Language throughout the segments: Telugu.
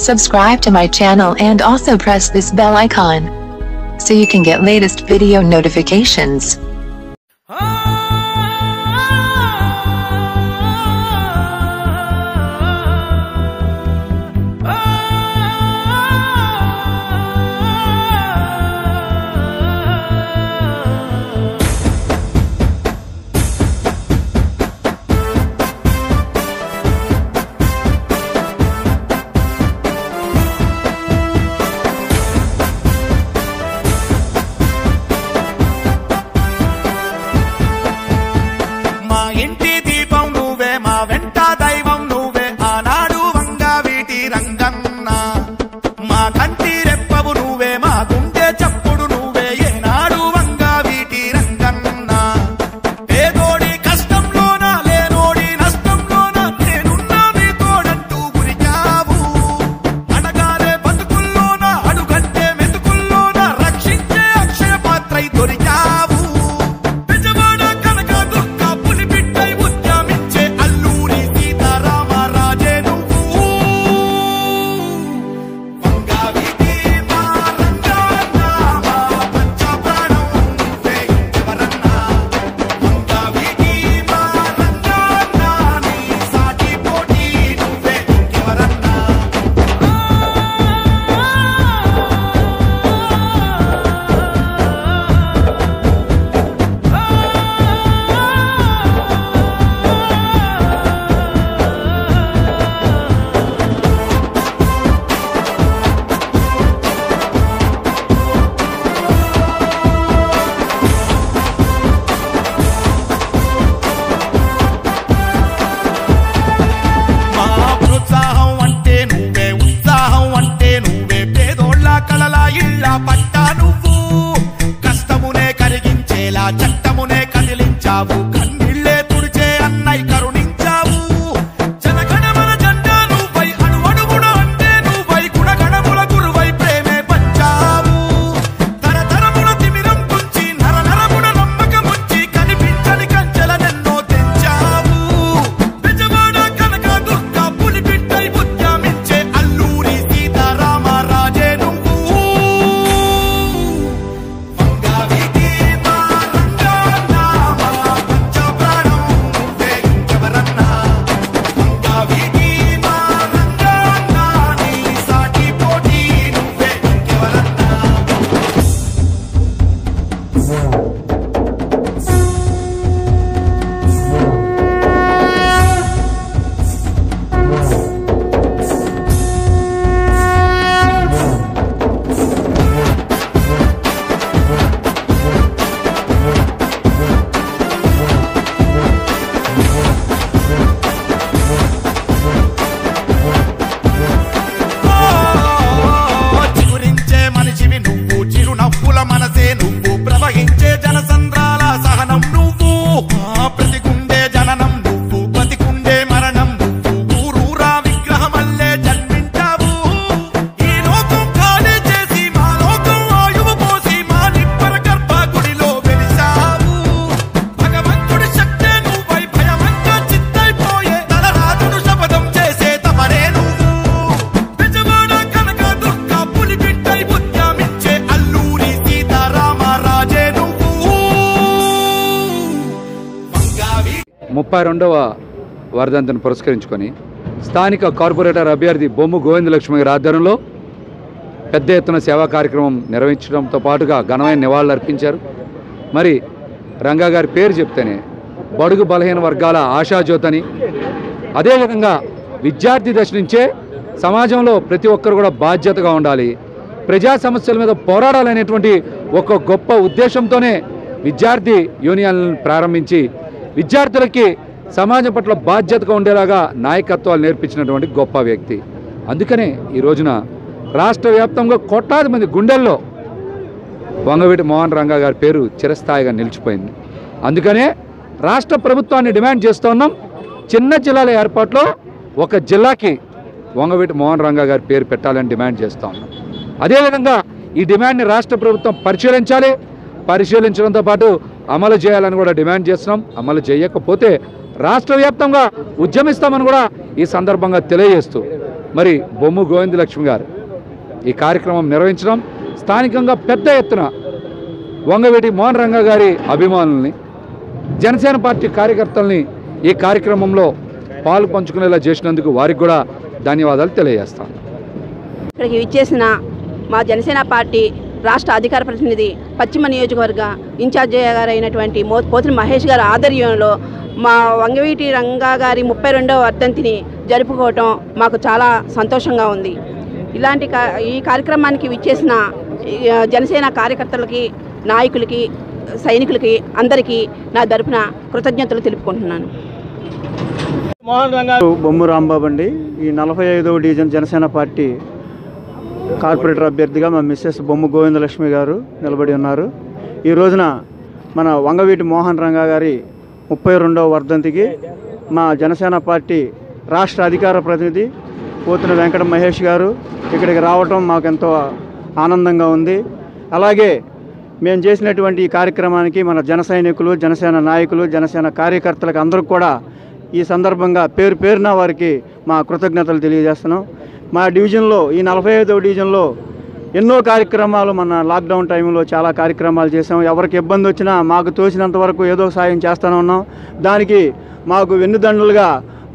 Subscribe to my channel and also press this bell icon so you can get latest video notifications. చట్టమునే కదిలించావు కన్నీళ్ళే తుడిచే అన్నై కరుణించావు జనగణమన జెండా నువ్వై అణువణువున అంటే నువ్వై గుణగణముల గురువై ప్రేమే పంచావు తరతరముల తిమిరం కుంచి నరనరమున నమ్మకముంచి కనిపించని కంచెలనెన్నో తెంచావు బెజవాడ కనక దుర్గ పులిబిడ్డై ఉద్యమించే అల్లూరి సీతారామరాజే నువ్వు మనసే నువ్వు ప్రవహించే జనసంద్రాల సహనం నువ్వు ప్రతికుండే జననం నువ్వు ప్రతికుండే మరణం నువ్వు ఊరూరా విగ్రహమల్లే జన్మించావు ఈ లోకం ఖాళీ చేసి మా లోకం ఆయువు పోసి మా నిబ్బర గర్భగుడిలో వెలిశావు భగవంతుడి శక్తే నువ్వై భయమంతా చిత్తైపోయే తలరాజుడు శపథం చేసే తమరే నువ్వు బెజవాడ కనక దుర్గ పులిబిడ్డై ఉద్యమించే అల్లూరి 32వ వర్ధంతిని పురస్కరించుకొని స్థానిక కార్పొరేటర్ అభ్యర్థి బొమ్ము గోవిందలక్ష్మి గారి ఆధ్వర్యంలో పెద్ద ఎత్తున సేవా కార్యక్రమం నిర్వహించడంతో పాటుగా ఘనమైన నివాళులు అర్పించారు. మరి రంగా గారి పేరు చెప్తేనే బడుగు బలహీన వర్గాల ఆశాజ్యోతని, అదేవిధంగా విద్యార్థి దశ నుంచే సమాజంలో ప్రతి ఒక్కరు కూడా బాధ్యతగా ఉండాలి, ప్రజా సమస్యల మీద పోరాడాలనేటువంటి ఒక గొప్ప ఉద్దేశంతోనే విద్యార్థి యూనియన్లను ప్రారంభించి విద్యార్థులకి సమాజం పట్ల బాధ్యతగా ఉండేలాగా నాయకత్వాలు నేర్పించినటువంటి గొప్ప వ్యక్తి. అందుకనే ఈ రోజున రాష్ట్ర వ్యాప్తంగా కోట్లాది మంది గుండెల్లో వంగవీటి మోహన్ రంగా గారి పేరు చిరస్థాయిగా నిలిచిపోయింది. అందుకనే రాష్ట్ర ప్రభుత్వాన్ని డిమాండ్ చేస్తూ ఉన్నాం, చిన్న జిల్లాల ఏర్పాటులో ఒక జిల్లాకి వంగవీటి మోహన్ రంగా గారి పేరు పెట్టాలని డిమాండ్ చేస్తూ ఉన్నాం. అదేవిధంగా ఈ డిమాండ్ని రాష్ట్ర ప్రభుత్వం పరిశీలించాలి, పరిశీలించడంతో పాటు అమలు చేయాలని కూడా డిమాండ్ చేస్తున్నాం. అమలు చేయకపోతే రాష్ట్ర వ్యాప్తంగా ఉద్యమిస్తామని కూడా ఈ సందర్భంగా తెలియజేస్తూ మరి బొమ్ము గోవిందలక్ష్మి గారు ఈ కార్యక్రమం నిర్వహించడం, స్థానికంగా పెద్ద ఎత్తున వంగవీటి మోహన్ రంగా గారి అభిమానుల్ని, జనసేన పార్టీ కార్యకర్తల్ని ఈ కార్యక్రమంలో పాలు పంచుకునేలా చేసినందుకు వారికి కూడా ధన్యవాదాలు తెలియజేస్తాను. ఇక్కడికి విచ్చేసిన మా జనసేన పార్టీ రాష్ట్ర అధికార ప్రతినిధి, పశ్చిమ నియోజకవర్గ ఇన్ఛార్జి గారు అయినటువంటి పోతిన మహేష్ గారి ఆధ్వర్యంలో మా వంగవీటి రంగా గారి 32వ వర్ధంతిని జరుపుకోవటం మాకు చాలా సంతోషంగా ఉంది. ఈ కార్యక్రమానికి విచ్చేసిన జనసేన కార్యకర్తలకి, నాయకులకి, సైనికులకి అందరికీ నా తరపున కృతజ్ఞతలు తెలుపుకుంటున్నాను. మోహన్ రంగా బొమ్ము రాంబాబు అండి. ఈ 45వ డివిజన్ జనసేన పార్టీ కార్పొరేటర్ అభ్యర్థిగా మా మిస్సెస్ బొమ్ము గోవిందలక్ష్మి గారు నిలబడి ఉన్నారు. ఈ రోజున మన వంగవీటి మోహన్ రంగా గారి 32వ వర్ధంతికి మా జనసేన పార్టీ రాష్ట్ర అధికార ప్రతినిధి పోతిన వెంకట మహేష్ గారు ఇక్కడికి రావటం మాకు ఎంతో ఆనందంగా ఉంది. అలాగే మేము చేసినటువంటి ఈ కార్యక్రమానికి మన జన సైనికులు, జనసేన నాయకులు, జనసేన కార్యకర్తలకు అందరికి కూడా ఈ సందర్భంగా పేరు పేరున వారికి మా కృతజ్ఞతలు తెలియజేస్తున్నాం. మా డివిజన్లో ఈ 45వ డివిజన్లో ఎన్నో కార్యక్రమాలు, మన లాక్డౌన్ టైంలో చాలా కార్యక్రమాలు చేసాం. ఎవరికి ఇబ్బంది వచ్చినా మాకు తోచినంత వరకు ఏదో సాయం చేస్తూనే ఉన్నాం. దానికి మాకు వెన్నుదండులుగా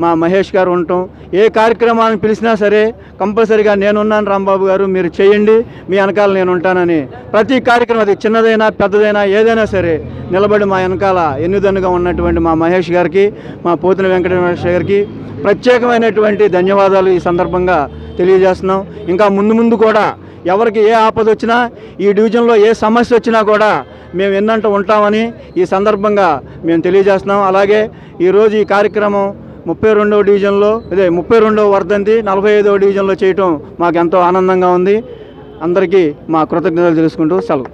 మా మహేష్ గారు ఉండటం, ఏ కార్యక్రమాన్ని పిలిచినా సరే కంపల్సరీగా నేనున్నాను రాంబాబు గారు, మీరు చేయండి, మీ వెనకాల నేను ఉంటానని ప్రతి కార్యక్రమం, అది చిన్నదైనా పెద్దదైనా ఏదైనా సరే నిలబడి మా వెనకాల ఎన్నుదన్నుగా ఉన్నటువంటి మా మహేష్ గారికి, మా పోతిన వెంకటేశ్వర గారికి ప్రత్యేకమైనటువంటి ధన్యవాదాలు ఈ సందర్భంగా తెలియజేస్తున్నాం. ఇంకా ముందు కూడా ఎవరికి ఏ ఆపద వచ్చినా, ఈ డివిజన్లో ఏ సమస్య వచ్చినా కూడా మేము ఎన్నంట ఉంటామని ఈ సందర్భంగా మేము తెలియజేస్తున్నాం. అలాగే ఈరోజు ఈ కార్యక్రమం 32వ డివిజన్లో, 32వ వర్ధంతి 45వ డివిజన్లో చేయటం మాకు ఎంతో ఆనందంగా ఉంది. అందరికీ మా కృతజ్ఞతలు తెలుసుకుంటూ సెలవు.